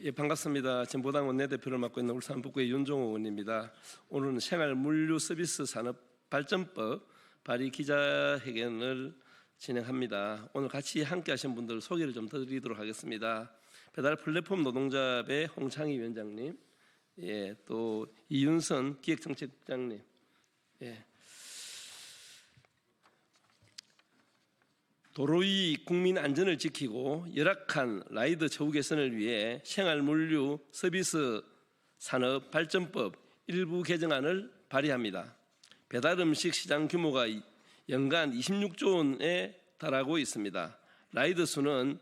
예, 반갑습니다. 진보당 원내대표를 맡고 있는 울산 북구의 윤종호 의원입니다. 오늘은 생활물류서비스산업발전법 발의 기자회견을 진행합니다. 오늘 같이 함께하신 분들 소개를 좀 드리도록 하겠습니다. 배달 플랫폼 노동자배 홍창희 위원장님, 예, 또 이윤선 기획정책국장님, 예. 도로위 국민 안전을 지키고 열악한 라이더 처우 개선을 위해 생활물류 서비스 산업 발전법 일부 개정안을 발의합니다. 배달음식 시장 규모가 연간 26조 원에 달하고 있습니다. 라이더 수는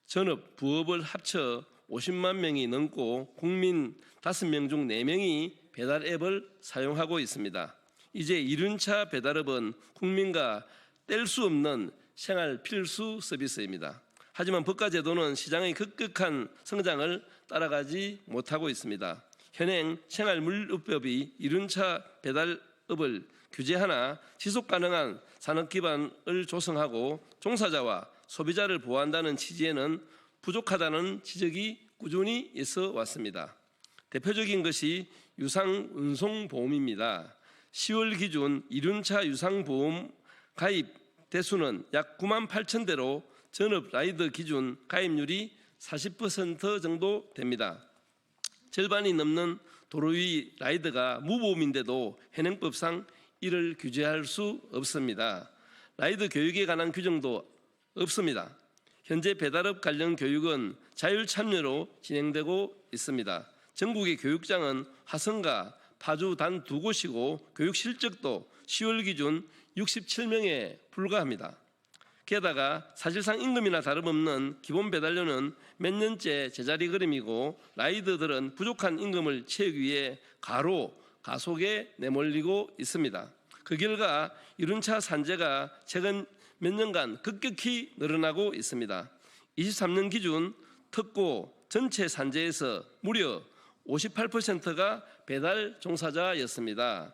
전업, 부업을 합쳐 50만 명이 넘고 국민 5명 중 4명이 배달 앱을 사용하고 있습니다. 이제 이륜차 배달업은 국민과 뗄 수 없는 생활 필수 서비스입니다. 하지만 법과 제도는 시장의 급격한 성장을 따라가지 못하고 있습니다. 현행 생활물류법이 이륜차 배달업을 규제하나 지속 가능한 산업 기반을 조성하고 종사자와 소비자를 보호한다는 취지에는 부족하다는 지적이 꾸준히 있어 왔습니다. 대표적인 것이 유상운송보험입니다. 10월 기준 이륜차 유상보험 가입 대수는 약 9만 8천 대로 전업 라이더 기준 가입률이 40% 정도 됩니다. 절반이 넘는 도로위 라이더가 무보험인데도 현행법상 이를 규제할 수 없습니다. 라이더 교육에 관한 규정도 없습니다. 현재 배달업 관련 교육은 자율 참여로 진행되고 있습니다. 전국의 교육장은 화성과 파주 단 2곳이고 교육 실적도 10월 기준 67명에 불과합니다. 게다가 사실상 임금이나 다름없는 기본 배달료는 몇 년째 제자리 걸음이고 라이더들은 부족한 임금을 채우기 위해 가속에 내몰리고 있습니다. 그 결과 이륜차 산재가 최근 몇 년간 급격히 늘어나고 있습니다. 23년 기준 특고 전체 산재에서 무려 58%가 배달 종사자였습니다.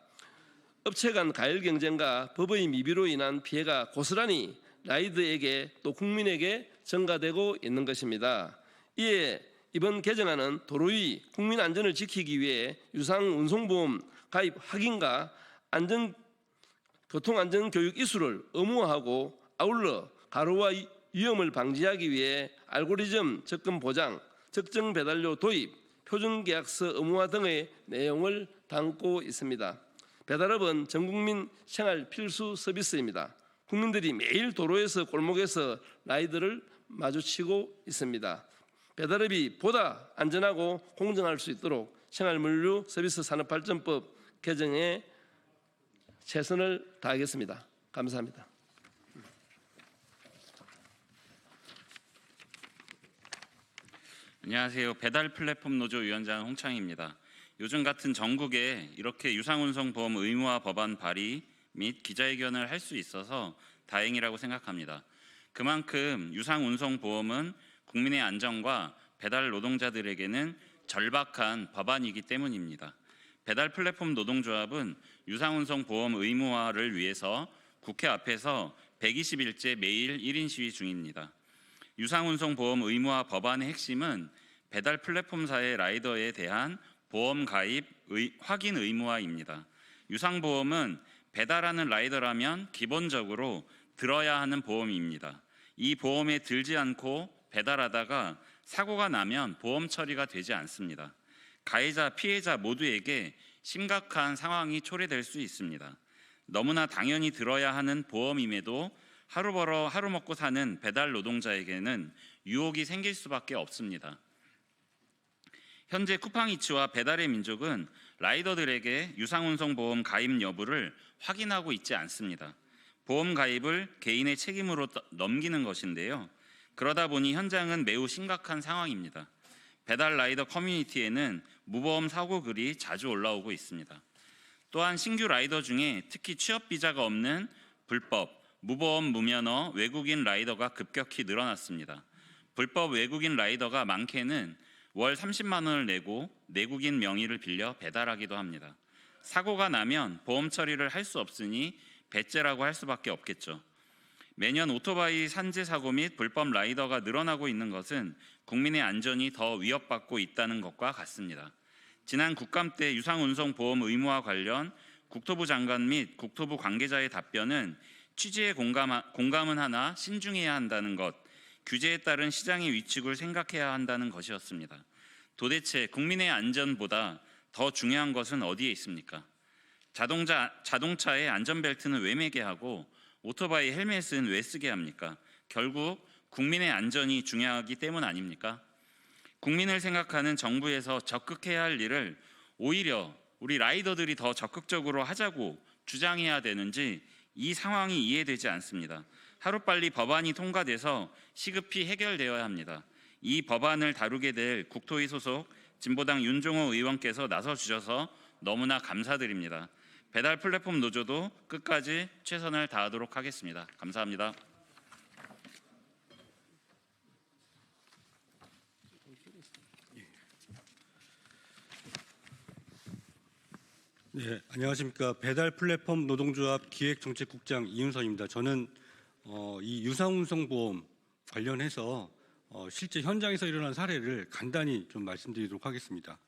업체 간 가열 경쟁과 법의 미비로 인한 피해가 고스란히 라이더에게 또 국민에게 전가되고 있는 것입니다. 이에 이번 개정안은 도로위 국민 안전을 지키기 위해 유상운송보험 가입 확인과 교통안전교육 이수를 의무화하고 아울러 가로와 위험을 방지하기 위해 알고리즘 접근 보장, 적정 배달료 도입, 표준계약서 의무화 등의 내용을 담고 있습니다. 배달업은 전국민 생활 필수 서비스입니다. 국민들이 매일 도로에서 골목에서 라이더를 마주치고 있습니다. 배달업이 보다 안전하고 공정할 수 있도록 생활물류 서비스 산업발전법 개정에 최선을 다하겠습니다. 감사합니다. 안녕하세요. 배달 플랫폼 노조 위원장 홍창희입니다. 요즘 같은 전국에 이렇게 유상운송보험 의무화 법안 발의 및 기자회견을 할 수 있어서 다행이라고 생각합니다. 그만큼 유상운송보험은 국민의 안전과 배달 노동자들에게는 절박한 법안이기 때문입니다. 배달 플랫폼 노동조합은 유상운송보험 의무화를 위해서 국회 앞에서 120일째 매일 1인 시위 중입니다. 유상운송보험 의무화 법안의 핵심은 배달 플랫폼사의 라이더에 대한 보험 가입 확인 의무화입니다. 유상보험은 배달하는 라이더라면 기본적으로 들어야 하는 보험입니다. 이 보험에 들지 않고 배달하다가 사고가 나면 보험 처리가 되지 않습니다. 가해자, 피해자 모두에게 심각한 상황이 초래될 수 있습니다. 너무나 당연히 들어야 하는 보험임에도 하루 벌어 하루 먹고 사는 배달 노동자에게는 유혹이 생길 수밖에 없습니다. 현재 쿠팡이츠와 배달의 민족은 라이더들에게 유상운송보험 가입 여부를 확인하고 있지 않습니다. 보험 가입을 개인의 책임으로 넘기는 것인데요. 그러다 보니 현장은 매우 심각한 상황입니다. 배달 라이더 커뮤니티에는 무보험 사고 글이 자주 올라오고 있습니다. 또한 신규 라이더 중에 특히 취업 비자가 없는 불법, 무보험 무면허 외국인 라이더가 급격히 늘어났습니다. 불법 외국인 라이더가 많게는 월 30만 원을 내고 내국인 명의를 빌려 배달하기도 합니다. 사고가 나면 보험 처리를 할 수 없으니 배째라고 할 수밖에 없겠죠. 매년 오토바이 산재 사고 및 불법 라이더가 늘어나고 있는 것은 국민의 안전이 더 위협받고 있다는 것과 같습니다. 지난 국감 때 유상운송보험 의무화 관련 국토부 장관 및 국토부 관계자의 답변은 취지에 공감은 하나 신중해야 한다는 것, 규제에 따른 시장의 위축을 생각해야 한다는 것이었습니다. 도대체 국민의 안전보다 더 중요한 것은 어디에 있습니까? 자동차의 안전벨트는 왜 매게 하고 오토바이 헬멧은 왜 쓰게 합니까? 결국 국민의 안전이 중요하기 때문 아닙니까? 국민을 생각하는 정부에서 적극해야 할 일을 오히려 우리 라이더들이 더 적극적으로 하자고 주장해야 되는지 이 상황이 이해되지 않습니다. 하루빨리 법안이 통과돼서 시급히 해결되어야 합니다. 이 법안을 다루게 될 국토위 소속 진보당 윤종호 의원께서 나서주셔서 너무나 감사드립니다. 배달 플랫폼 노조도 끝까지 최선을 다하도록 하겠습니다. 감사합니다. 네, 안녕하십니까. 배달 플랫폼 노동조합 기획정책국장 이윤선입니다. 저는 이 유상운송보험 관련해서 실제 현장에서 일어난 사례를 간단히 좀 말씀드리도록 하겠습니다.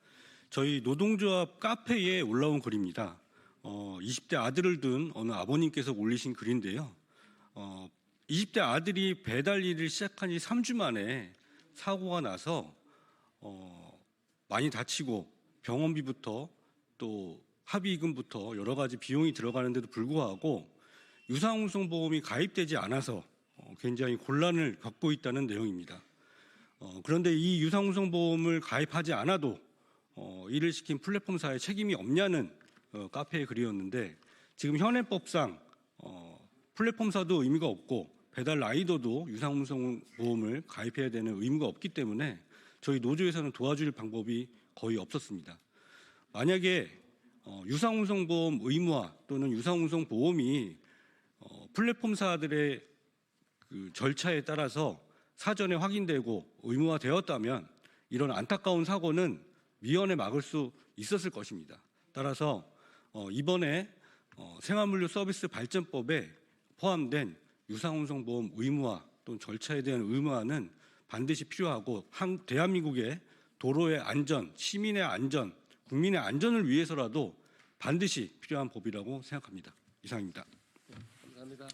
저희 노동조합 카페에 올라온 글입니다. 20대 아들을 둔 어느 아버님께서 올리신 글인데요. 20대 아들이 배달 일을 시작한 지 3주 만에 사고가 나서 많이 다치고 병원비부터 또 합의금부터 여러 가지 비용이 들어가는데도 불구하고 유상운송보험이 가입되지 않아서 굉장히 곤란을 겪고 있다는 내용입니다. 그런데 이 유상운송보험을 가입하지 않아도 일을 시킨 플랫폼사에 책임이 없냐는 카페의 글이었는데, 지금 현행법상 플랫폼사도 의무가 없고 배달 라이더도 유상운송보험을 가입해야 되는 의무가 없기 때문에 저희 노조에서는 도와줄 방법이 거의 없었습니다. 만약에 유상운송보험 의무화 또는 유상운송보험이 플랫폼사들의 그 절차에 따라서 사전에 확인되고 의무화되었다면 이런 안타까운 사고는 미연에 막을 수 있었을 것입니다. 따라서 이번에 생활물류서비스발전법에 포함된 유상운송보험 의무화 또는 절차에 대한 의무화는 반드시 필요하고 대한민국의 도로의 안전, 시민의 안전, 국민의 안전을 위해서라도 반드시 필요한 법이라고 생각합니다. 이상입니다. 감사합니다.